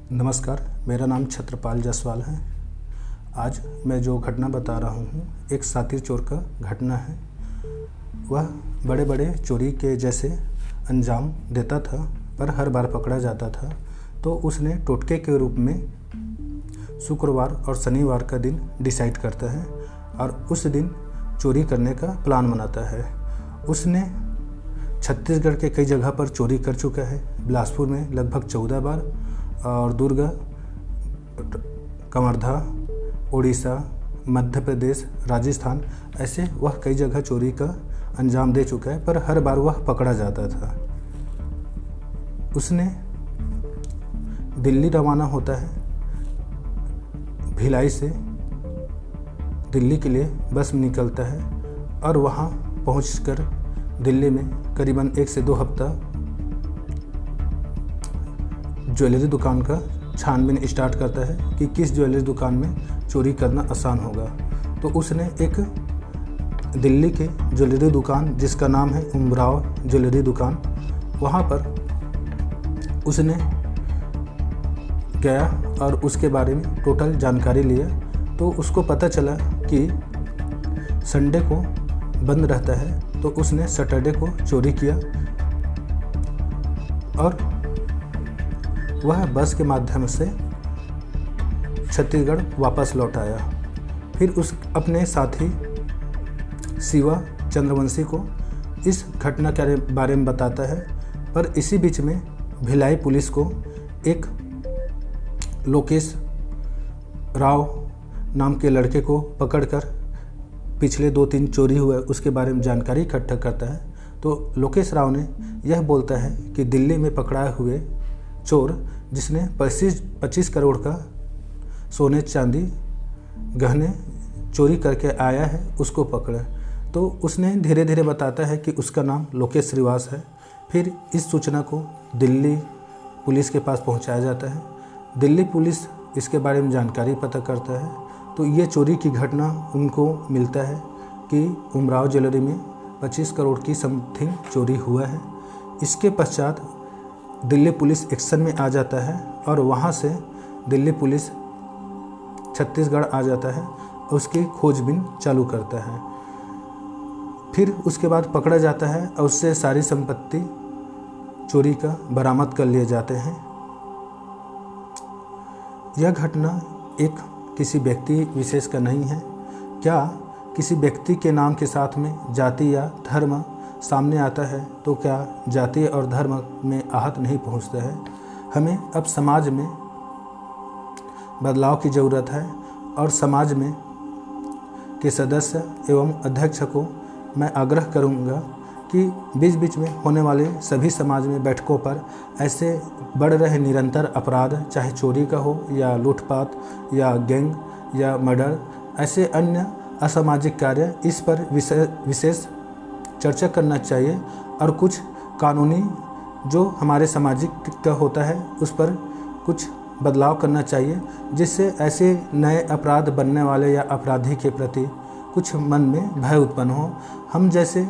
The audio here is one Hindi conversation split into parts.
नमस्कार, मेरा नाम छत्रपाल जायसवाल है। आज मैं जो घटना बता रहा हूँ एक शातिर चोर का घटना है। वह बड़े बड़े चोरी के जैसे अंजाम देता था पर हर बार पकड़ा जाता था। तो उसने टोटके के रूप में शुक्रवार और शनिवार का दिन डिसाइड करता है और उस दिन चोरी करने का प्लान बनाता है। उसने छत्तीसगढ़ के कई जगह पर चोरी कर चुका है। बिलासपुर में लगभग 14 बार और दुर्ग, कवर्धा, उड़ीसा, मध्य प्रदेश, राजस्थान, ऐसे वह कई जगह चोरी का अंजाम दे चुका है पर हर बार वह पकड़ा जाता था। उसने दिल्ली रवाना होता है। भिलाई से दिल्ली के लिए बस में निकलता है और वहाँ पहुंचकर दिल्ली में करीबन 1 से 2 हफ्ता ज्वेलरी दुकान का छानबीन स्टार्ट करता है कि किस ज्वेलरी दुकान में चोरी करना आसान होगा। तो उसने एक दिल्ली के ज्वेलरी दुकान जिसका नाम है उमराव ज्वेलरी दुकान, वहाँ पर उसने गया और उसके बारे में टोटल जानकारी लिया। तो उसको पता चला कि संडे को बंद रहता है, तो उसने सैटरडे को चोरी किया और वह बस के माध्यम से छत्तीसगढ़ वापस लौट आया। फिर उस अपने साथी शिवा चंद्रवंशी को इस घटना के बारे में बताता है। पर इसी बीच में भिलाई पुलिस को एक लोकेश राव नाम के लड़के को पकड़कर पिछले 2-3 चोरी हुए उसके बारे में जानकारी इकट्ठा करता है। तो लोकेश राव ने यह बोलता है कि दिल्ली में पकड़ाए हुए चोर जिसने 25 करोड़ का सोने चांदी गहने चोरी करके आया है उसको पकड़ा। तो उसने धीरे धीरे बताता है कि उसका नाम लोकेश श्रीवास है। फिर इस सूचना को दिल्ली पुलिस के पास पहुंचाया जाता है। दिल्ली पुलिस इसके बारे में जानकारी पता करता है। तो ये चोरी की घटना उनको मिलता है कि उमराव ज्वेलरी में 25 करोड़ की समथिंग चोरी हुआ है। इसके पश्चात दिल्ली पुलिस एक्शन में आ जाता है और वहाँ से दिल्ली पुलिस छत्तीसगढ़ आ जाता है और उसकी खोजबीन चालू करता है। फिर उसके बाद पकड़ा जाता है और उससे सारी संपत्ति चोरी का बरामद कर लिए जाते हैं। यह घटना एक किसी व्यक्ति विशेष का नहीं है। क्या किसी व्यक्ति के नाम के साथ में जाति या धर्म सामने आता है तो क्या जाति और धर्म में आहत नहीं पहुंचता है। हमें अब समाज में बदलाव की ज़रूरत है और समाज में के सदस्य एवं अध्यक्ष को मैं आग्रह करूंगा कि बीच बीच में होने वाले सभी समाज में बैठकों पर ऐसे बढ़ रहे निरंतर अपराध, चाहे चोरी का हो या लूटपाट या गैंग या मर्डर, ऐसे अन्य असामाजिक कार्य, इस पर विशेष चर्चा करना चाहिए और कुछ कानूनी जो हमारे सामाजिक का होता है उस पर कुछ बदलाव करना चाहिए, जिससे ऐसे नए अपराध बनने वाले या अपराधी के प्रति कुछ मन में भय उत्पन्न हो। हम जैसे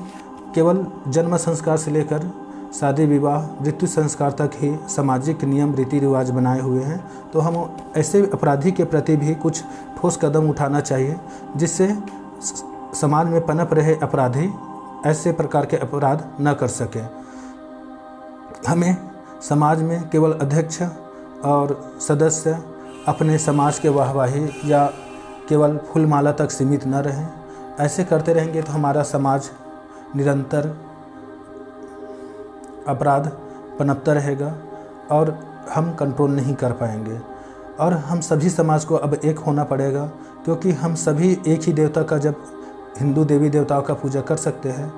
केवल जन्म संस्कार से लेकर शादी विवाह मृत्यु संस्कार तक ही सामाजिक नियम रीति रिवाज बनाए हुए हैं, तो हम ऐसे अपराधी के प्रति भी कुछ ठोस कदम उठाना चाहिए, जिससे समाज में पनप रहे अपराधी ऐसे प्रकार के अपराध न कर सके। हमें समाज में केवल अध्यक्ष और सदस्य अपने समाज के वाहवाही या केवल फूलमाला तक सीमित न रहें। ऐसे करते रहेंगे तो हमारा समाज निरंतर अपराध पनपता रहेगा और हम कंट्रोल नहीं कर पाएंगे। और हम सभी समाज को अब एक होना पड़ेगा, क्योंकि हम सभी एक ही देवता का, जब हिंदू देवी देवताओं का पूजा कर सकते हैं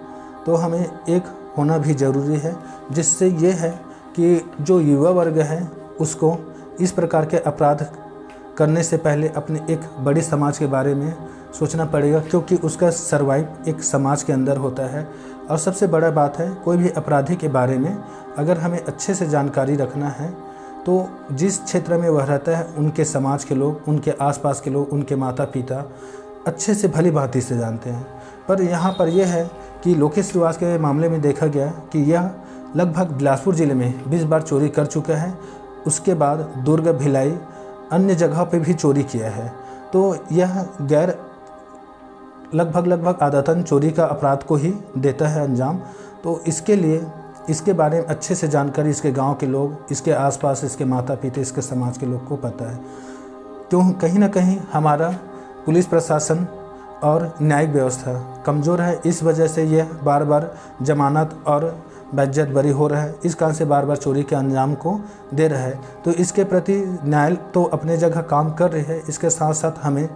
तो हमें एक होना भी ज़रूरी है। जिससे ये है कि जो युवा वर्ग है उसको इस प्रकार के अपराध करने से पहले अपने एक बड़ी समाज के बारे में सोचना पड़ेगा, क्योंकि उसका सर्वाइव एक समाज के अंदर होता है। और सबसे बड़ा बात है, कोई भी अपराधी के बारे में अगर हमें अच्छे से जानकारी रखना है तो जिस क्षेत्र में वह रहता है उनके समाज के लोग, उनके आसपास के लोग, उनके माता पिता अच्छे से भली भांति से जानते हैं। पर यहाँ पर यह है कि लोकेश श्रीवास के मामले में देखा गया कि यह लगभग बिलासपुर ज़िले में 20 बार चोरी कर चुका है। उसके बाद दुर्ग, भिलाई, अन्य जगह पे भी चोरी किया है। तो यह लगभग आदतन चोरी का अपराध को ही देता है अंजाम। तो इसके लिए इसके बारे में अच्छे से जानकारी इसके गांव के लोग, इसके आसपास इसके माता पिता, इसके समाज के लोग को पता है। क्यों कहीं ना कहीं हमारा पुलिस प्रशासन और न्यायिक व्यवस्था कमज़ोर है, इस वजह से यह बार बार जमानत और बेइज्जत बरी हो रहा है, इस कारण से बार बार चोरी के अंजाम को दे रहा है। तो इसके प्रति न्याय तो अपने जगह काम कर रही है, इसके साथ साथ हमें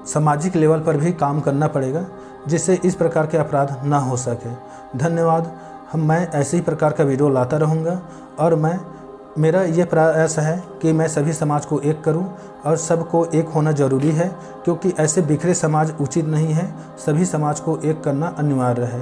सामाजिक लेवल पर भी काम करना पड़ेगा, जिससे इस प्रकार के अपराध ना हो सके। धन्यवाद। मैं ऐसे ही प्रकार का वीडियो लाता रहूँगा और मेरा ये प्रयास है कि मैं सभी समाज को एक करूं और सबको एक होना ज़रूरी है, क्योंकि ऐसे बिखरे समाज उचित नहीं है। सभी समाज को एक करना अनिवार्य है।